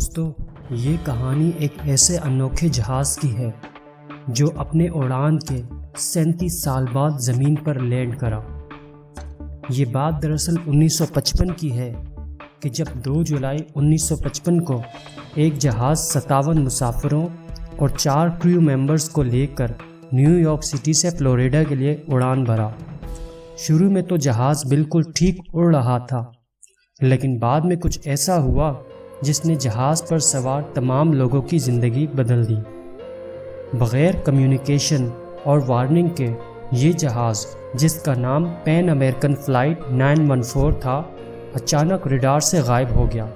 دوستو، یہ کہانی ایک ایسے انوکھے جہاز کی ہے جو اپنے اڑان کے 37 سال بعد زمین پر لینڈ کرا۔ یہ بات دراصل 1955 کی ہے کہ جب 2 جولائی 1955 کو ایک جہاز 57 مسافروں اور 4 کریو ممبرز کو لے کر نیو یارک سٹی سے فلوریڈا کے لیے اڑان بھرا۔ شروع میں تو جہاز بالکل ٹھیک اڑ رہا تھا، لیکن بعد میں کچھ ایسا ہوا جس نے جہاز پر سوار تمام لوگوں کی زندگی بدل دی۔ بغیر کمیونیکیشن اور وارننگ کے یہ جہاز، جس کا نام پین امریکن فلائٹ 914 تھا، اچانک ریڈار سے غائب ہو گیا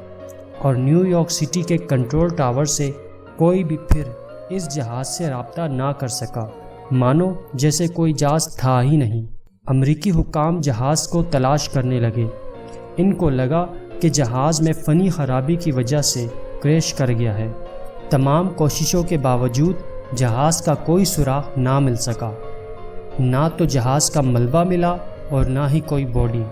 اور نیو یارک سٹی کے کنٹرول ٹاور سے کوئی بھی پھر اس جہاز سے رابطہ نہ کر سکا، مانو جیسے کوئی جہاز تھا ہی نہیں۔ امریکی حکام جہاز کو تلاش کرنے لگے۔ ان کو لگا کہ جہاز میں فنی خرابی کی وجہ سے کریش کر گیا ہے۔ تمام کوششوں کے باوجود جہاز کا کوئی سراغ نہ مل سکا، نہ تو جہاز کا ملبہ ملا اور نہ ہی کوئی باڈی۔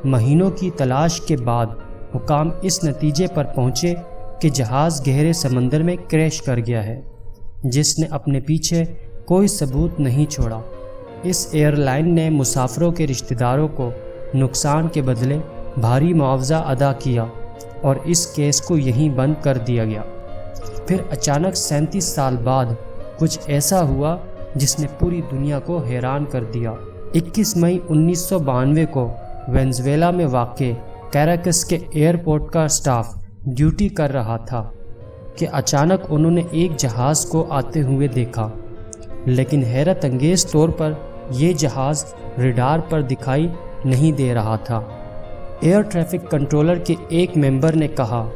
مہینوں کی تلاش کے بعد حکام اس نتیجے پر پہنچے کہ جہاز گہرے سمندر میں کریش کر گیا ہے، جس نے اپنے پیچھے کوئی ثبوت نہیں چھوڑا۔ اس ایئر لائن نے مسافروں کے رشتہ داروں کو نقصان کے بدلے بھاری معاوضہ ادا کیا اور اس کیس کو یہیں بند کر دیا گیا۔ پھر اچانک 37 سال بعد کچھ ایسا ہوا جس نے پوری دنیا کو حیران کر دیا۔ 21 مئی 1992 کو وینزویلا میں واقع کیراکس کے ایئرپورٹ کا سٹاف ڈیوٹی کر رہا تھا کہ اچانک انہوں نے ایک جہاز کو آتے ہوئے دیکھا، لیکن حیرت انگیز طور پر یہ جہاز ریڈار پر دکھائی نہیں دے رہا تھا۔ ایئر ٹریفک کنٹرولر کے ایک ممبر نے کہا،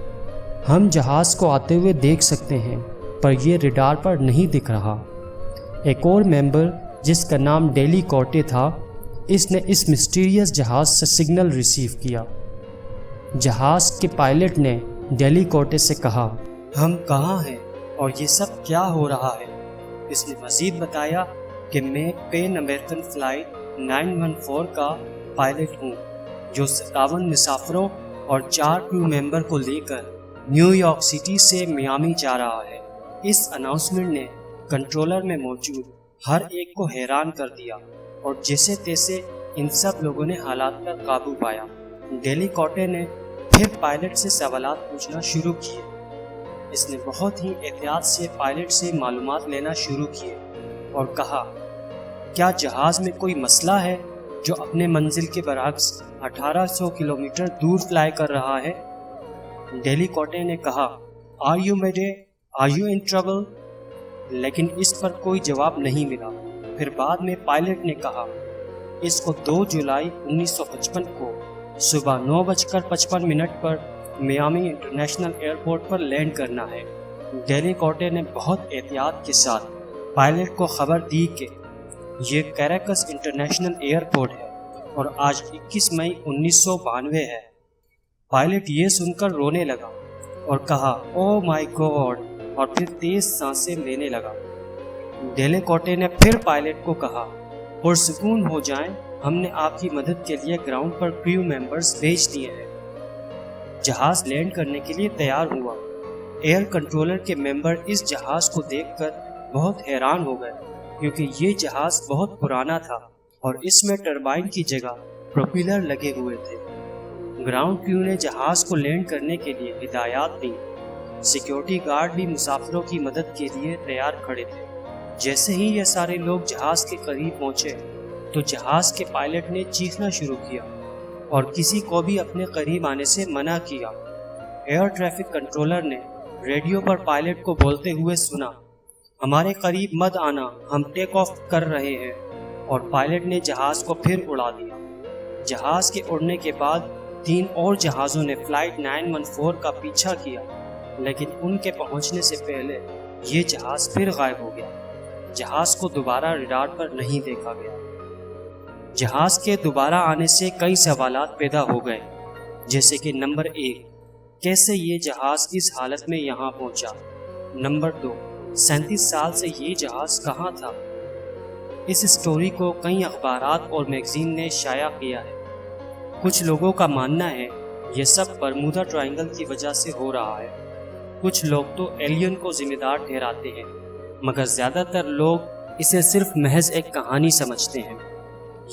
ہم جہاز کو آتے ہوئے دیکھ سکتے ہیں پر یہ ریڈار پر نہیں دکھ رہا۔ ایک اور ممبر جس کا نام ڈیلی کوٹے تھا، اس نے اس مسٹیریس جہاز سے سگنل ریسیو کیا۔ جہاز کے پائلٹ نے ڈیلی کوٹے سے کہا، ہم کہاں ہیں اور یہ سب کیا ہو رہا ہے؟ اس نے مزید بتایا کہ میں پین امریکن فلائٹ 914 کا پائلٹ ہوں جو 57 مسافروں اور 4 کریو ممبر کو لے کر نیو یارک سٹی سے میامی جا رہا ہے۔ اس اناؤنسمنٹ نے کنٹرولر میں موجود ہر ایک کو حیران کر دیا اور جیسے تیسے ان سب لوگوں نے حالات پر قابو پایا۔ ڈیلی کوٹے نے پھر پائلٹ سے سوالات پوچھنا شروع کیے۔ اس نے بہت ہی احتیاط سے پائلٹ سے معلومات لینا شروع کیے اور کہا، کیا جہاز میں کوئی مسئلہ ہے جو اپنے منزل کے برعکس 1800 کلومیٹر دور فلائی کر رہا ہے؟ ڈیلی کوٹے نے کہا، are you mayday? Are you in trouble? لیکن اس پر کوئی جواب نہیں ملا۔ پھر بعد میں پائلٹ نے کہا، اس کو 2 جولائی 1955 کو صبح 9:55 پر میامی انٹرنیشنل ایئرپورٹ پر لینڈ کرنا ہے۔ ڈیلی کوٹے نے بہت احتیاط کے ساتھ پائلٹ کو خبر دی کہ یہ کیراکس انٹرنیشنل ایئرپورٹ ہے اور آج 21 مئی 1992 ہے۔ پائلٹ یہ سن کر رونے لگا اور کہا، او مائی گاڈ، اور پھر تیز سانسیں لینے لگا۔ ڈیلی کوٹے نے پھر پائلٹ کو کہا، پرسکون ہو جائیں، ہم نے آپ کی مدد کے لیے گراؤنڈ پر کریو ممبرز بھیج دیے ہیں۔ جہاز لینڈ کرنے کے لیے تیار ہوا۔ ایئر کنٹرولر کے ممبر اس جہاز کو دیکھ کر بہت حیران ہو گئے کیونکہ یہ جہاز بہت پرانا تھا اور اس میں ٹربائن کی جگہ پروپیلر لگے ہوئے تھے۔ گراؤنڈ کریو نے جہاز کو لینڈ کرنے کے لیے ہدایات دیں۔ سیکیورٹی گارڈ بھی مسافروں کی مدد کے لیے تیار کھڑے تھے۔ جیسے ہی یہ سارے لوگ جہاز کے قریب پہنچے تو جہاز کے پائلٹ نے چیخنا شروع کیا اور کسی کو بھی اپنے قریب آنے سے منع کیا۔ ایئر ٹریفک کنٹرولر نے ریڈیو پر پائلٹ کو بولتے ہوئے سنا، ہمارے قریب مت آنا، ہم ٹیک آف کر رہے ہیں، اور پائلٹ نے جہاز کو پھر اڑا دیا۔ جہاز کے اڑنے کے بعد 3 اور جہازوں نے فلائٹ 914 کا پیچھا کیا، لیکن ان کے پہنچنے سے پہلے یہ جہاز پھر غائب ہو گیا۔ جہاز کو دوبارہ ریڈار پر نہیں دیکھا گیا۔ جہاز کے دوبارہ آنے سے کئی سوالات پیدا ہو گئے، جیسے کہ نمبر 1، کیسے یہ جہاز اس حالت میں یہاں پہنچا؟ نمبر 2، 37 سال سے یہ جہاز کہاں تھا؟ اس سٹوری کو کئی اخبارات اور میگزین نے شائع کیا ہے۔ کچھ لوگوں کا ماننا ہے یہ سب برمودا ٹرائنگل کی وجہ سے ہو رہا ہے۔ کچھ لوگ تو ایلین کو ذمہ دار ٹھہراتے ہیں، مگر زیادہ تر لوگ اسے صرف محض ایک کہانی سمجھتے ہیں۔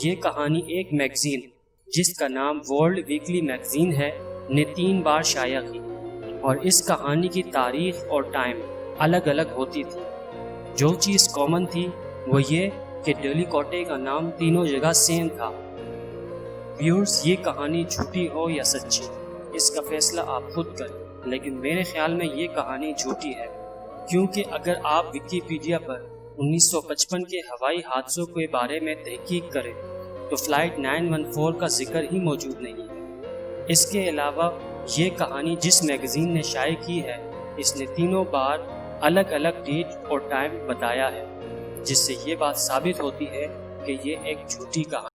یہ کہانی ایک میگزین جس کا نام ورلڈ ویکلی میگزین ہے نے 3 بار شائع کی، اور اس کہانی کی تاریخ اور ٹائم الگ الگ ہوتی تھی۔ جو چیز کامن تھی وہ یہ کہ ڈیلی کوٹے کا نام تینوں جگہ سیم تھا۔ ویورز، یہ کہانی جھوٹی ہو یا سچی، اس کا فیصلہ آپ خود کریں، لیکن میرے خیال میں یہ کہانی جھوٹی ہے، کیونکہ اگر آپ ویکیپیڈیا پر 1955 کے ہوائی حادثوں کے بارے میں تحقیق کریں تو فلائٹ 914 کا ذکر ہی موجود نہیں ہے۔ اس کے علاوہ یہ کہانی جس میگزین نے شائع کی ہے، اس نے تینوں بار الگ الگ ڈیٹ اور ٹائم بتایا ہے، جس سے یہ بات ثابت ہوتی ہے کہ یہ ایک جھوٹی کہانی